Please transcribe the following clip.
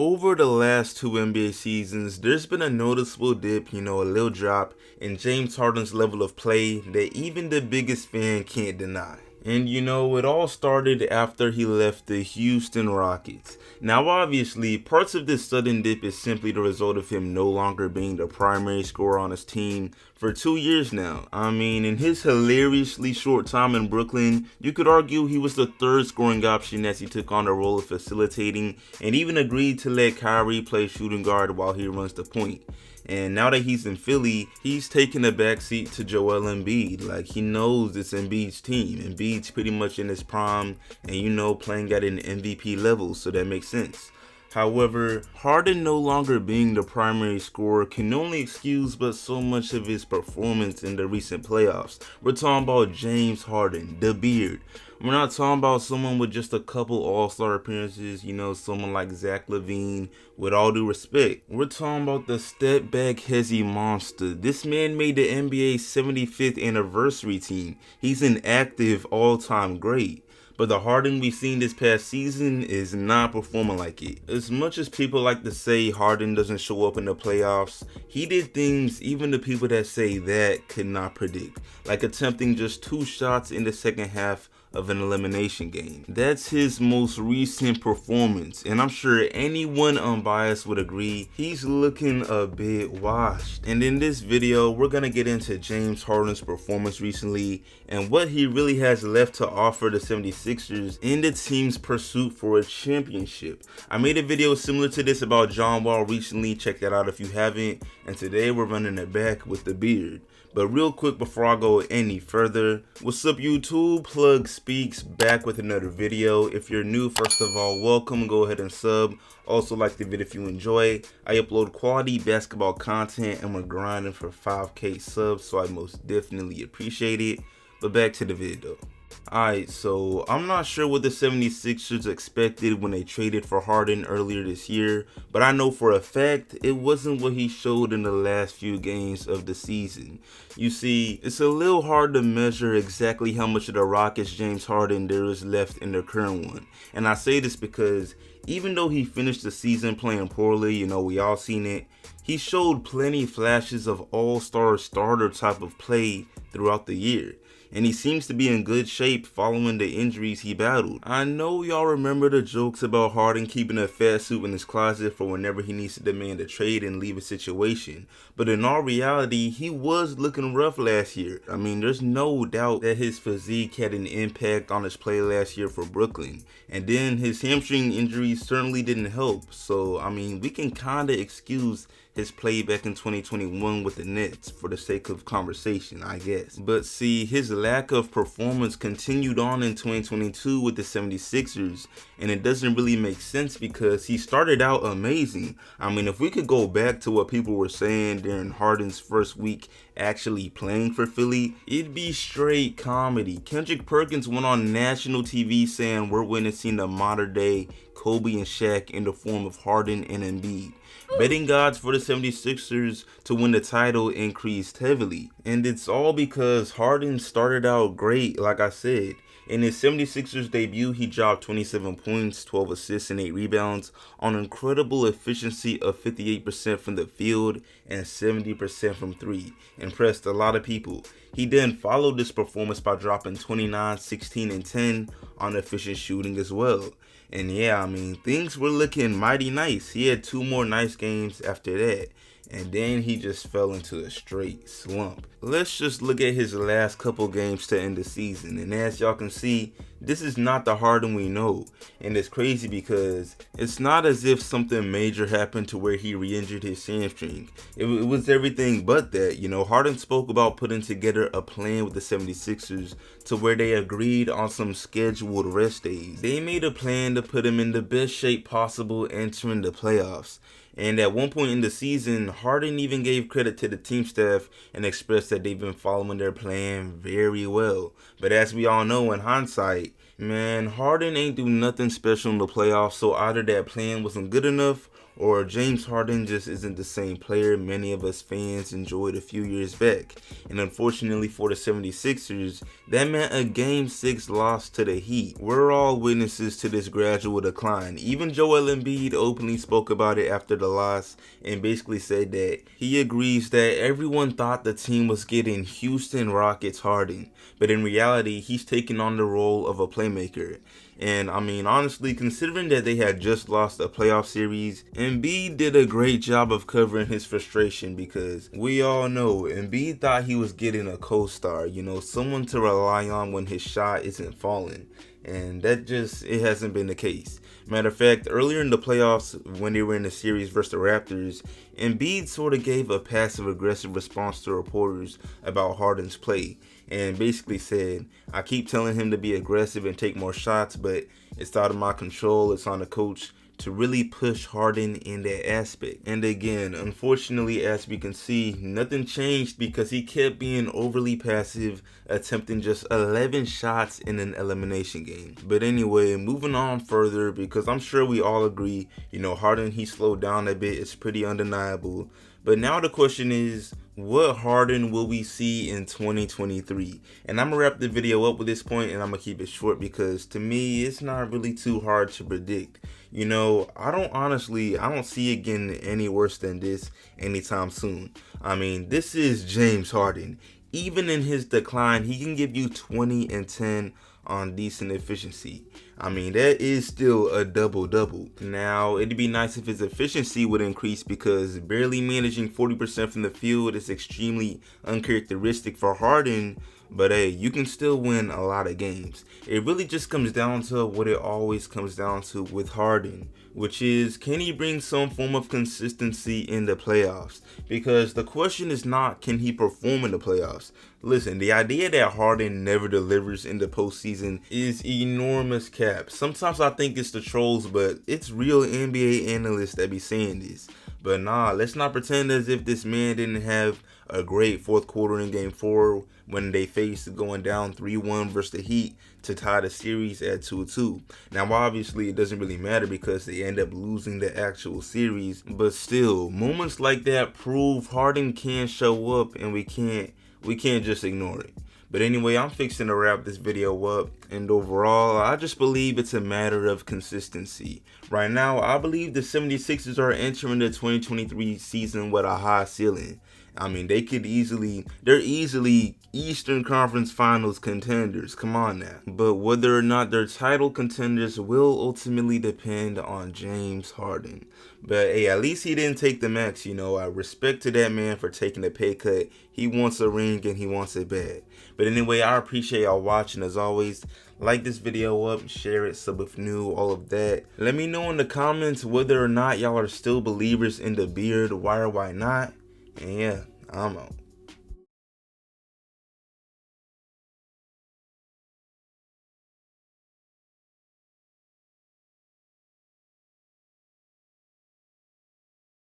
Over the last two NBA seasons, there's been a noticeable dip, a little drop in James Harden's level of play that even the biggest fan can't deny. And it all started after he left the Houston Rockets. Now obviously, parts of this sudden dip is simply the result of him no longer being the primary scorer on his team for 2 years now. I mean, in his hilariously short time in Brooklyn, you could argue he was the third scoring option as he took on the role of facilitating and even agreed to let Kyrie play shooting guard while he runs the point. And now that he's in Philly, he's taking a backseat to Joel Embiid. Like, he knows it's Embiid's team. Embiid's pretty much in his prime and, playing at an MVP level, so that makes sense. However, Harden no longer being the primary scorer can only excuse but so much of his performance in the recent playoffs. We're talking about James Harden, the beard. We're not talking about someone with just a couple all-star appearances, someone like Zach LaVine, with all due respect. We're talking about the step-back hezzy monster. This man made the NBA's 75th anniversary team. He's an active all-time great. But the Harden we've seen this past season is not performing like it. As much as people like to say Harden doesn't show up in the playoffs, he did things even the people that say that could not predict, like attempting just 2 shots in the second half of an elimination game. That's his most recent performance, and I'm sure anyone unbiased would agree he's looking a bit washed. And in this video, we're gonna get into James Harden's performance recently and what he really has left to offer the 76ers in the team's pursuit for a championship. I made a video similar to this about John Wall recently, check that out if you haven't, and today we're running it back with the beard. But real quick before I go any further, what's up YouTube? Plug Speaks back with another video. If you're new, first of all, welcome. Go ahead and sub. Also like the video if you enjoy. I upload quality basketball content and we're grinding for 5K subs, so I most definitely appreciate it. But back to the video. Alright, so I'm not sure what the 76ers expected when they traded for Harden earlier this year, but I know for a fact it wasn't what he showed in the last few games of the season. You see, it's a little hard to measure exactly how much of the Rockets' James Harden there is left in the current one. And I say this because even though he finished the season playing poorly, we all seen it, he showed plenty flashes of all-star starter type of play throughout the year. And he seems to be in good shape following the injuries he battled. I know y'all remember the jokes about Harden keeping a fat suit in his closet for whenever he needs to demand a trade and leave a situation, but in all reality, he was looking rough last year. I mean, there's no doubt that his physique had an impact on his play last year for Brooklyn, and then his hamstring injuries certainly didn't help, so I mean, we can kinda excuse his play back in 2021 with the Nets for the sake of conversation, I guess. But see, his lack of performance continued on in 2022 with the 76ers, and it doesn't really make sense because he started out amazing. I mean, if we could go back to what people were saying during Harden's first week actually playing for Philly, it'd be straight comedy. Kendrick Perkins went on national TV saying we're witnessing the modern day Kobe and Shaq in the form of Harden and Embiid. Betting odds for the 76ers to win the title increased heavily. And it's all because Harden started out great, like I said. In his 76ers debut, he dropped 27 points, 12 assists, and 8 rebounds on incredible efficiency of 58% from the field and 70% from 3. Impressed a lot of people. He then followed this performance by dropping 29, 16, and 10 on efficient shooting as well. And yeah, I mean, things were looking mighty nice. He had 2 more nice games after that, and then he just fell into a straight slump. Let's just look at his last couple games to end the season, and as y'all can see, this is not the Harden we know. And it's crazy because it's not as if something major happened to where he re-injured his hamstring. It was everything but that. Harden spoke about putting together a plan with the 76ers to where they agreed on some scheduled rest days. They made a plan to put him in the best shape possible entering the playoffs. And at one point in the season, Harden even gave credit to the team staff and expressed that they've been following their plan very well. But as we all know, in hindsight, Man, Harden ain't do nothing special in the playoffs, so either that plan wasn't good enough or James Harden just isn't the same player many of us fans enjoyed a few years back. And unfortunately for the 76ers, that meant a Game 6 loss to the Heat. We're all witnesses to this gradual decline. Even Joel Embiid openly spoke about it after the loss and basically said that he agrees that everyone thought the team was getting Houston Rockets Harden, but in reality, he's taking on the role of a playmaker. And I mean, honestly, considering that they had just lost a playoff series, Embiid did a great job of covering his frustration because we all know Embiid thought he was getting a co-star, someone to rely on when his shot isn't falling. And that it hasn't been the case. Matter of fact, earlier in the playoffs, when they were in the series versus the Raptors, Embiid sort of gave a passive-aggressive response to reporters about Harden's play, and basically said, I keep telling him to be aggressive and take more shots, but it's out of my control. It's on the coach to really push Harden in that aspect. And again, unfortunately, as we can see, nothing changed because he kept being overly passive, attempting just 11 shots in an elimination game. But anyway, moving on further, because I'm sure we all agree, Harden, he slowed down a bit. It's pretty undeniable. But now the question is, what Harden will we see in 2023? And I'm gonna wrap the video up with this point, and I'm gonna keep it short because to me, it's not really too hard to predict. I don't see it getting any worse than this anytime soon. I mean, this is James Harden. Even in his decline, he can give you 20 and 10 on decent efficiency. I mean, that is still a double-double. Now, it'd be nice if his efficiency would increase because barely managing 40% from the field is extremely uncharacteristic for Harden, but hey, you can still win a lot of games. It really just comes down to what it always comes down to with Harden, which is, can he bring some form of consistency in the playoffs? Because the question is not, can he perform in the playoffs? Listen, the idea that Harden never delivers in the postseason is enormous cap. Sometimes I think it's the trolls, but it's real NBA analysts that be saying this. But nah, let's not pretend as if this man didn't have a great fourth quarter in Game 4 when they faced going down 3-1 versus the Heat to tie the series at 2-2. Now, obviously, it doesn't really matter because they end up losing the actual series. But still, moments like that prove Harden can show up and we can't just ignore it. But anyway, I'm fixing to wrap this video up, and overall, I just believe it's a matter of consistency. Right now, I believe the 76ers are entering the 2023 season with a high ceiling. I mean, they're easily Eastern Conference Finals contenders, come on now. But whether or not they're title contenders will ultimately depend on James Harden. But hey, at least he didn't take the max, I respect to that man for taking a pay cut. He wants a ring and he wants it bad. But anyway, I appreciate y'all watching as always. Like this video up, share it, sub if new, all of that. Let me know in the comments whether or not y'all are still believers in the beard, why or why not. And yeah, I'm out.